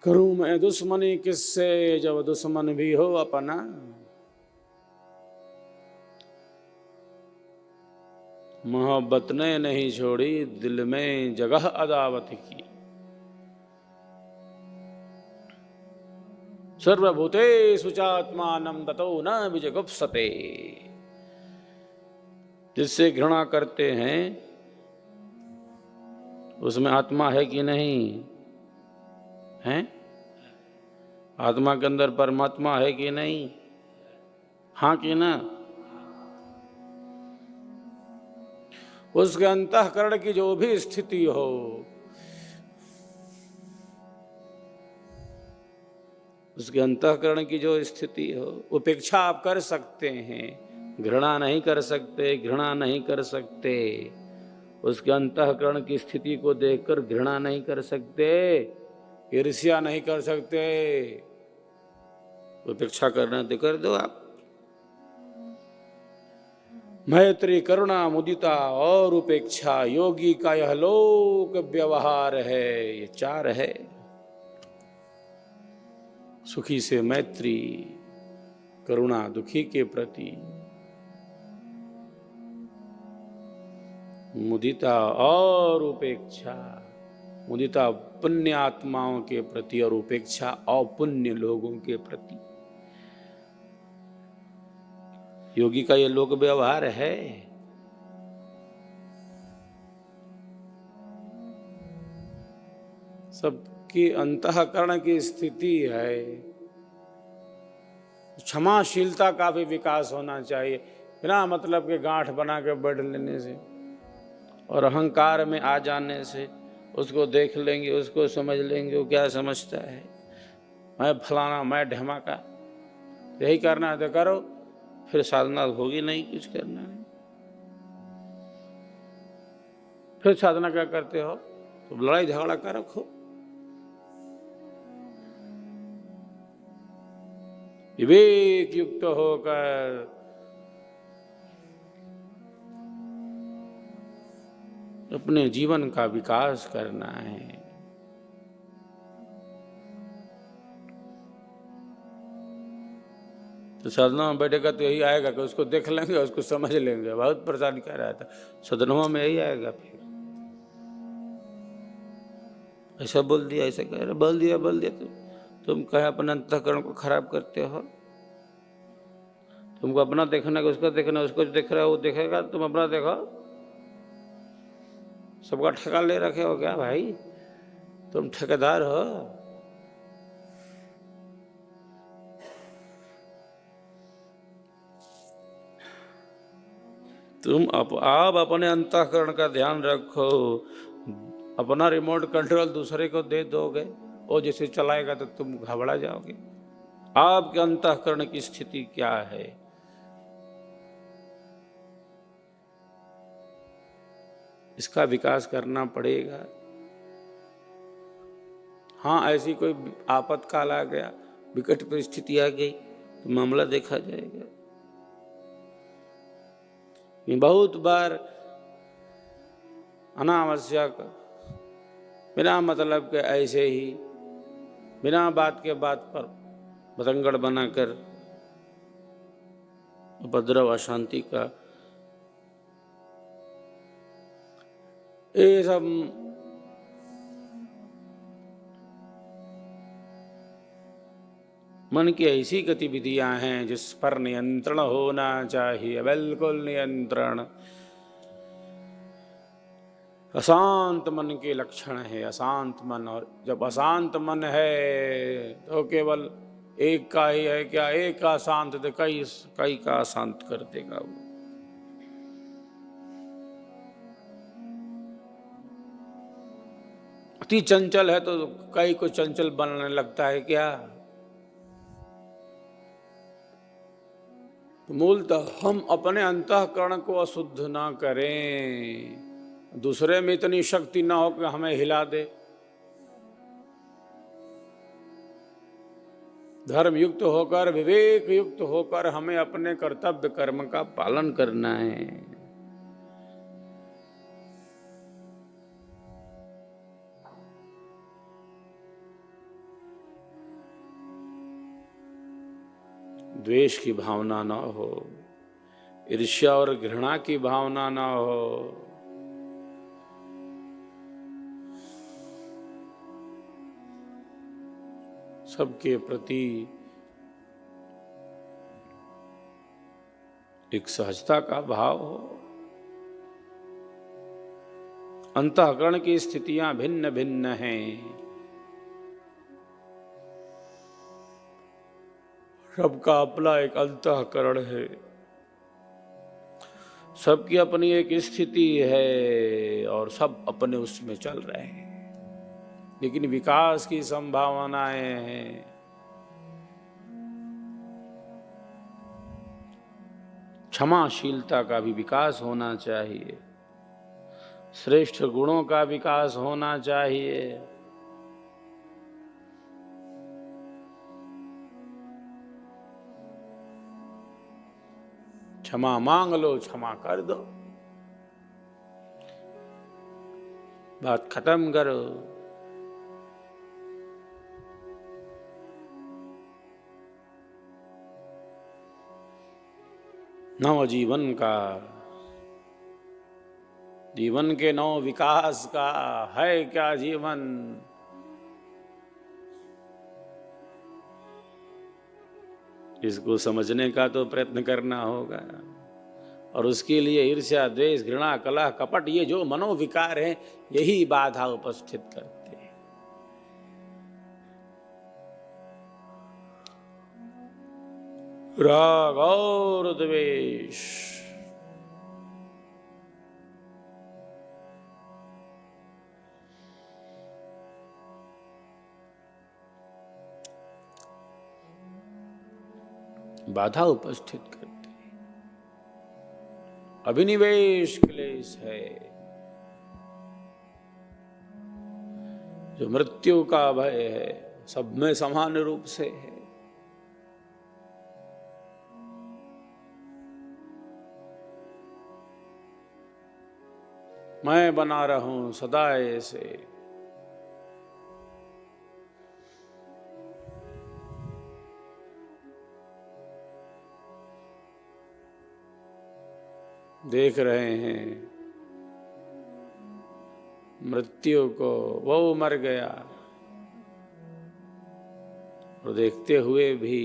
करूं मैं दुश्मनी किससे जब दुश्मन भी हो अपना। मोहब्बत ने नहीं छोड़ी दिल में जगह अदावत की। सर्वभूतेषु चात्मानं ततो न विजुगुप्सते। जिससे घृणा करते हैं उसमें आत्मा है कि नहीं है? आत्मा के अंदर परमात्मा है कि नहीं? हाँ कि ना? उसके अंतःकरण की जो भी स्थिति हो, उसके अंतःकरण की जो स्थिति हो, उपेक्षा आप कर सकते हैं, घृणा नहीं कर सकते, घृणा नहीं कर सकते। उसके अंतःकरण की स्थिति को देखकर घृणा नहीं कर सकते, ईर्ष्या नहीं कर सकते। उपेक्षा करना तो कर दो आप। मैत्री, करुणा, मुदिता और उपेक्षा योगी का यह लोक व्यवहार है। ये चार है। सुखी से मैत्री, करुणा दुखी के प्रति, मुदिता और उपेक्षा। मुदिता पुण्य आत्माओं के प्रति और उपेक्षा अपुण्य लोगों के प्रति। योगी का यह लोक व्यवहार है। सबकी अंतःकरण की स्थिति है। क्षमाशीलता का भी विकास होना चाहिए, बिना मतलब के गांठ बना के बैठ लेने से और अहंकार में आ जाने से। उसको देख लेंगे, उसको समझ लेंगे, वो क्या समझता है, मैं फलाना, मैं ढमाका। यही करना है तो करो, फिर साधना होगी नहीं। कुछ करना नहीं, फिर साधना क्या करते हो? तो लड़ाई झगड़ा कर रखो। विवेक युक्त होकर अपने जीवन का विकास करना है। तो साधना में बैठेगा तो यही आएगा कि उसको देख लेंगे, उसको समझ लेंगे। बहुत परेशानी कर रहा था, सदनों में यही आएगा। फिर ऐसा बोल दिया, ऐसा कह रहा, बोल दिया तुम कहे अपने अंतःकरण को खराब करते हो। तुमको अपना देखना है, उसको देखना, उसको देख रहा है वो देखेगा, तुम अपना देखो। सबका ठेका ले रखे हो क्या भाई? तुम ठेकेदार हो? आप अपने अंतःकरण का ध्यान रखो। अपना रिमोट कंट्रोल दूसरे को दे दोगे, वो जैसे चलाएगा तो तुम घबरा जाओगे। आपके अंतःकरण की स्थिति क्या है? इसका विकास करना पड़ेगा। हाँ, ऐसी कोई आपातकाल आ गया, विकट परिस्थिति आ गई तो मामला देखा जाएगा। बहुत बार अनावश्यक, बिना मतलब के, ऐसे ही बिना बात के बात पर बतंगड़ बनाकर उपद्रव, अशांति का, ये सब मन की ऐसी गतिविधियां हैं जिस पर नियंत्रण होना चाहिए। बिल्कुल नियंत्रण। अशांत मन के लक्षण है, अशांत मन। और जब अशांत मन है तो केवल एक का ही है क्या? एक का शांत तो कई का अशांत कर देगा वो। अति चंचल है तो कई को चंचल बनने लगता है क्या? तो मूलतः हम अपने अंतःकरण को अशुद्ध ना करें, दूसरे में इतनी शक्ति ना हो कि हमें हिला दे। धर्म युक्त होकर, विवेक युक्त होकर हमें अपने कर्तव्य कर्म का पालन करना है। द्वेष की भावना ना हो, ईर्ष्या और घृणा की भावना ना हो, सबके प्रति एक सहजता का भाव हो। अंतःकरण की स्थितियां भिन्न भिन्न हैं, सबका अपना एक अंतःकरण है, सबकी अपनी एक स्थिति है और सब अपने उसमें चल रहे हैं, लेकिन विकास की संभावनाएं हैं। क्षमाशीलता का भी विकास होना चाहिए, श्रेष्ठ गुणों का विकास होना चाहिए। क्षमा मांग लो, क्षमा कर दो, बात खत्म करो। नव जीवन का, जीवन के नव विकास का है क्या जीवन? इसको समझने का तो प्रयत्न करना होगा, और उसके लिए ईर्ष्या, द्वेष, घृणा, कलह, कपट, ये जो मनोविकार हैं, यही बाधा उपस्थित करते हैं। राग और द्वेष, बाधा उपस्थित करते हैं। अभिनिवेश क्लेश है, जो मृत्यु का भय है, सब में समान रूप से है। मैं बना रहूं सदा ऐसे, देख रहे हैं मृत्यु को, वो मर गया, और देखते हुए भी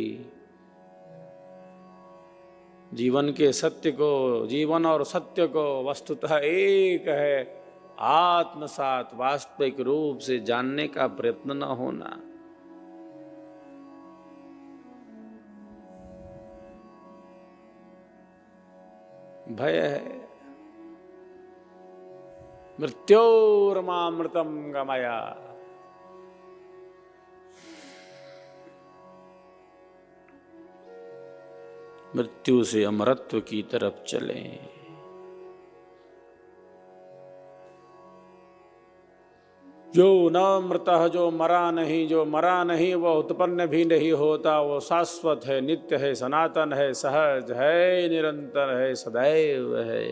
जीवन के सत्य को, जीवन और सत्य को वस्तुतः एक है, आत्मसात वास्तविक रूप से जानने का प्रयत्न न होना। भय है। मृत्योर्मामृतम गमया, मृत्यु से अमरत्व की तरफ चले। जो न मृतः, जो मरा नहीं, जो मरा नहीं वह उत्पन्न भी नहीं होता, वो शाश्वत है, नित्य है, सनातन है, सहज है, निरंतर है, सदैव है।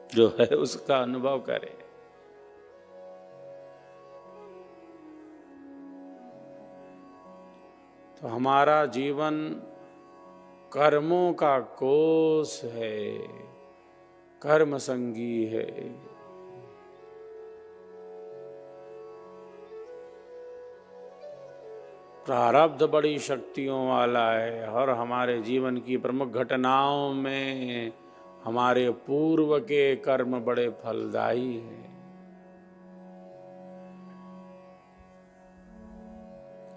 जो है उसका अनुभव करे। तो हमारा जीवन कर्मों का कोष है, कर्म संगी है। प्रारब्ध बड़ी शक्तियों वाला है, और हमारे जीवन की प्रमुख घटनाओं में हमारे पूर्व के कर्म बड़े फलदायी हैं।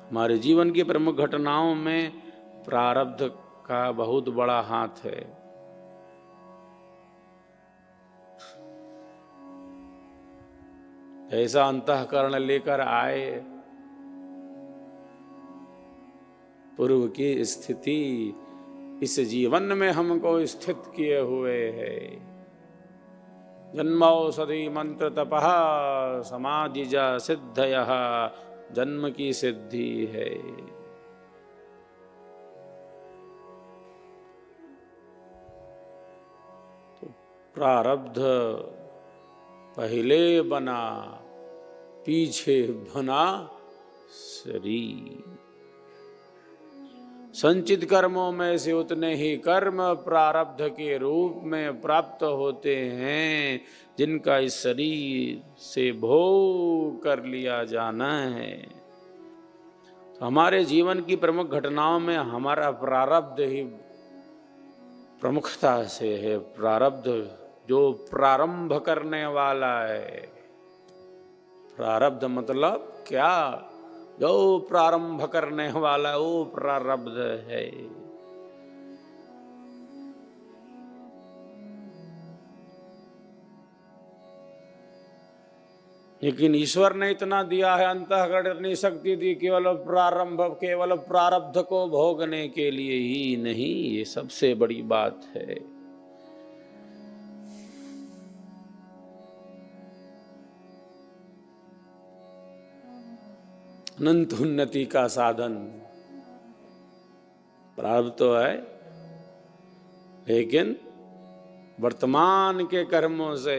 हमारे जीवन की प्रमुख घटनाओं में प्रारब्ध का बहुत बड़ा हाथ है। ऐसा अंतःकरण लेकर आए, पूर्व की स्थिति इस जीवन में हमको स्थित किए हुए है। जन्मौषधि मंत्र तपः समाधिजा सिद्धयः, जन्म की सिद्धि है। तो प्रारब्ध पहले बना, पीछे बना शरीर। संचित कर्मों में से उतने ही कर्म प्रारब्ध के रूप में प्राप्त होते हैं जिनका इस शरीर से भोग कर लिया जाना है। तो हमारे जीवन की प्रमुख घटनाओं में हमारा प्रारब्ध ही प्रमुखता से है। प्रारब्ध जो प्रारंभ करने वाला है। प्रारब्ध मतलब क्या? जो प्रारंभ करने वाला वो प्रारब्ध है। लेकिन ईश्वर ने इतना दिया है, अंतःकरण इतनी शक्ति दी, केवल प्रारब्ध को भोगने के लिए ही नहीं। ये सबसे बड़ी बात है। अनंत उन्नति का साधन प्रारब्ध तो है, लेकिन वर्तमान के कर्मों से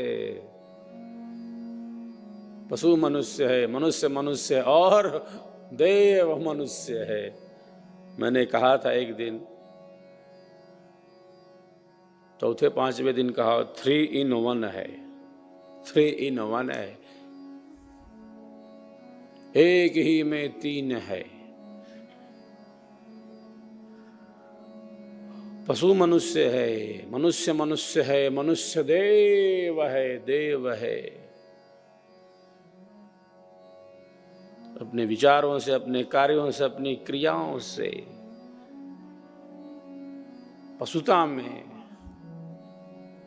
पशु मनुष्य है, मनुष्य मनुष्य और देव मनुष्य है। मैंने कहा था एक दिन, चौथे पांचवें दिन कहा 3 in 1 है। 3 in 1 है, एक ही में 3 है। पशु मनुष्य है, मनुष्य मनुष्य है, मनुष्य देव है, देव है। अपने विचारों से, अपने कार्यों से, अपनी क्रियाओं से पशुता में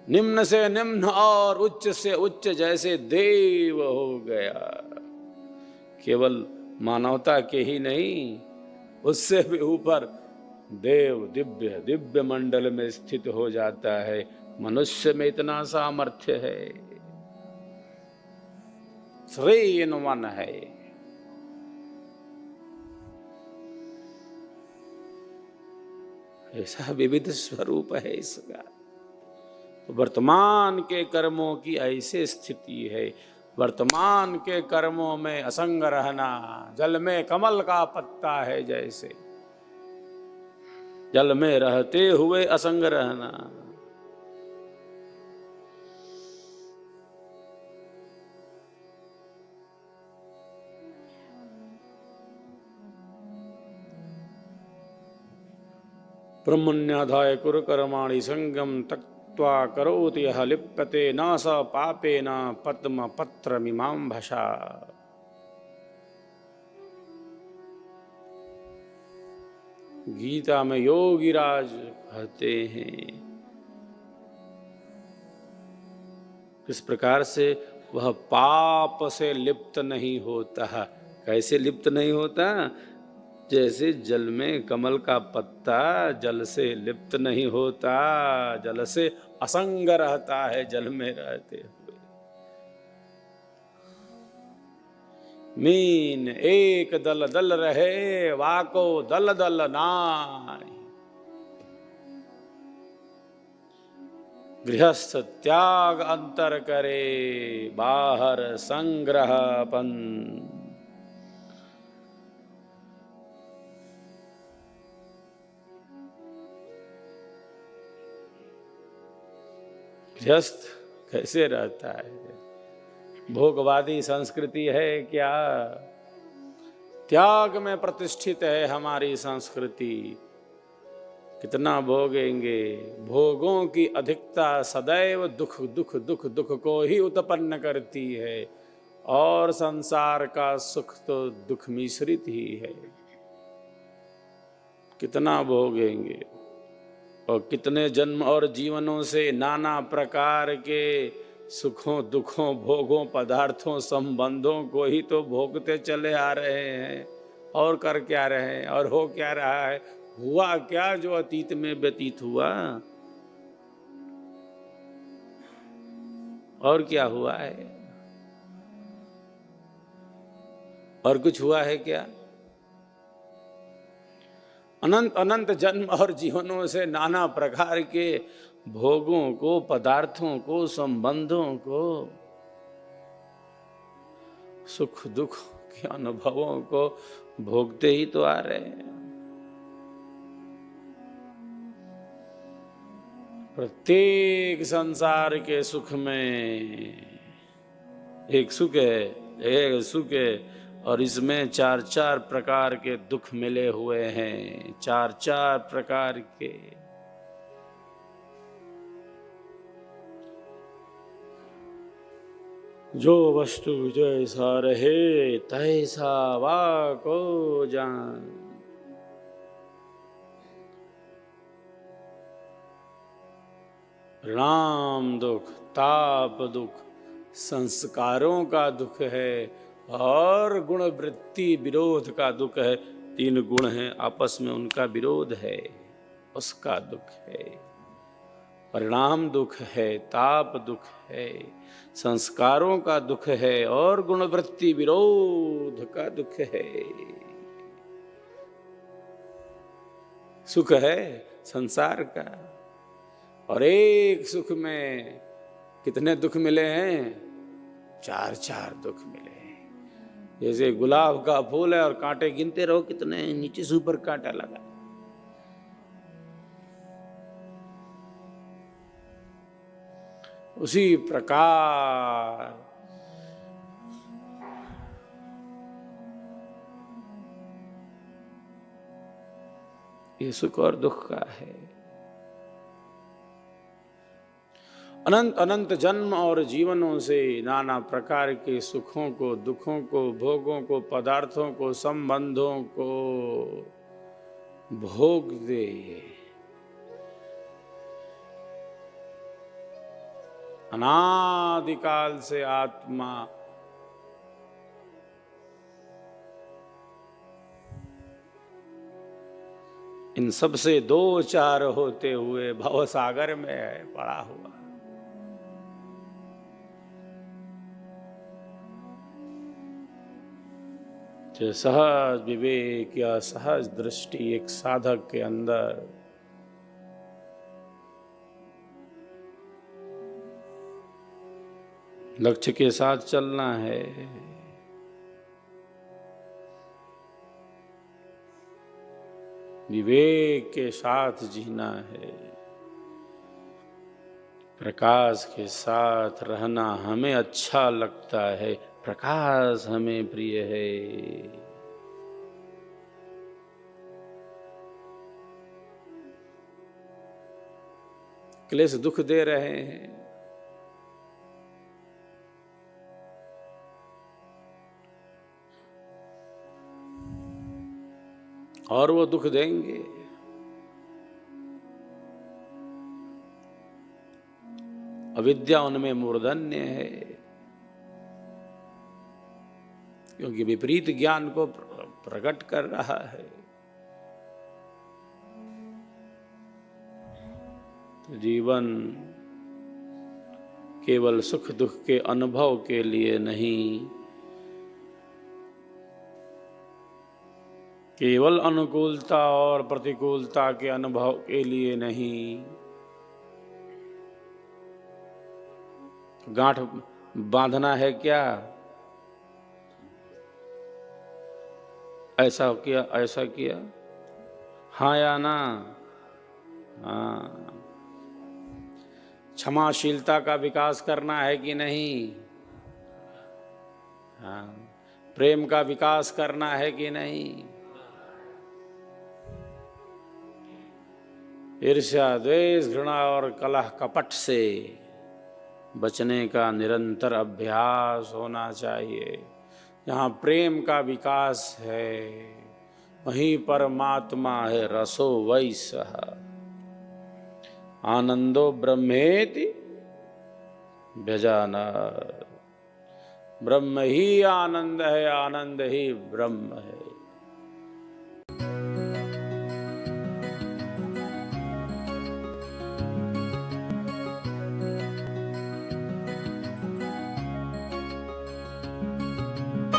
निम्न से निम्न और उच्च से उच्च जैसे देव हो गया। केवल मानवता के ही नहीं, उससे भी ऊपर देव दिव्य दिव्य मंडल में स्थित हो जाता है। मनुष्य में इतना सामर्थ्य है, 3 in 1 है। ऐसा विविध स्वरूप है इसका। तो वर्तमान के कर्मों की ऐसी स्थिति है। वर्तमान के कर्मों में असंग रहना, जल में कमल का पत्ता है जैसे, जल में रहते हुए असंग रहना। ब्रह्मण्याधाय कुरु कर्माणि संगम त्यक्त्वा करोति यः लिप्यते न स पापेन पद्म पत्र मीमांभसा। गीता में योगीराज कहते हैं किस प्रकार से वह पाप से लिप्त नहीं होता। कैसे लिप्त नहीं होता? जैसे जल में कमल का पत्ता जल से लिप्त नहीं होता, जल से असंग रहता है जल में रहते हुए। मीन एक दल दल रहे, वाको दल दल नाय। गृहस्थ त्याग अंतर करे, बाहर संग्रहपन। गृहस्थ कैसे रहता है? भोगवादी संस्कृति है क्या? त्याग में प्रतिष्ठित है हमारी संस्कृति। कितना भोगेंगे? भोगों की अधिकता सदैव दुख दुख दुख दुख को ही उत्पन्न करती है, और संसार का सुख तो दुख मिश्रित ही है। कितना भोगेंगे? और कितने जन्म और जीवनों से नाना प्रकार के सुखों दुखों भोगों पदार्थों संबंधों को ही तो भोगते चले आ रहे हैं। और कर क्या रहे हैं? और हो क्या रहा है? हुआ क्या जो अतीत में व्यतीत हुआ? और क्या हुआ है? और कुछ हुआ है क्या? अनंत अनंत जन्म और जीवनों से नाना प्रकार के भोगों को, पदार्थों को, संबंधों को, सुख दुख के अनुभवों को भोगते ही तो आ रहे हैं। प्रत्येक संसार के सुख में एक सुख है, एक सुख है, और इसमें चार चार प्रकार के दुख मिले हुए हैं, चार चार प्रकार के। जो वस्तु जैसा रहे तैसा वाको जान। राम दुख, ताप दुख, संस्कारों का दुख है, और गुण वृत्ति विरोध का दुख है। तीन गुण हैं, आपस में उनका विरोध है, उसका दुख है। परिणाम दुख है, ताप दुख है, संस्कारों का दुख है, और गुण वृत्ति विरोध का दुख है। सुख है संसार का, और एक सुख में कितने दुख मिले हैं? चार चार दुख मिले हैं। जैसे गुलाब का फूल है और कांटे गिनते रहो कितने, नीचे से ऊपर कांटा लगा। उसी प्रकार ये सुख और दुख का है। अनंत अनंत जन्म और जीवनों से नाना प्रकार के सुखों को, दुखों को, भोगों को, पदार्थों को, संबंधों को भोग दे। अनादिकाल से आत्मा इन सब से दो चार होते हुए भवसागर में है पड़ा हुआ। जो सहज विवेक या सहज दृष्टि एक साधक के अंदर लक्ष्य के साथ चलना है, विवेक के साथ जीना है, प्रकाश के साथ रहना हमें अच्छा लगता है, प्रकाश हमें प्रिय है। क्लेश दुख दे रहे हैं, और वो दुख देंगे। अविद्या उनमें मूर्धन्य है, क्योंकि विपरीत ज्ञान को प्रकट कर रहा है। तो जीवन केवल सुख दुख के अनुभव के लिए नहीं, केवल अनुकूलता और प्रतिकूलता के अनुभव के लिए नहीं, गांठ बांधना है क्या? ऐसा किया, ऐसा किया, हाँ या ना? हाँ। क्षमाशीलता का विकास करना है कि नहीं? हाँ। प्रेम का विकास करना है कि नहीं? ईर्ष्या, द्वेष, घृणा और कलह कपट से बचने का निरंतर अभ्यास होना चाहिए। जहाँ प्रेम का विकास है वहीं परमात्मा है। रसो वैसः आनंदो ब्रह्मेति व्यजानात्। ब्रह्म ही आनंद है, आनंद ही ब्रह्म है।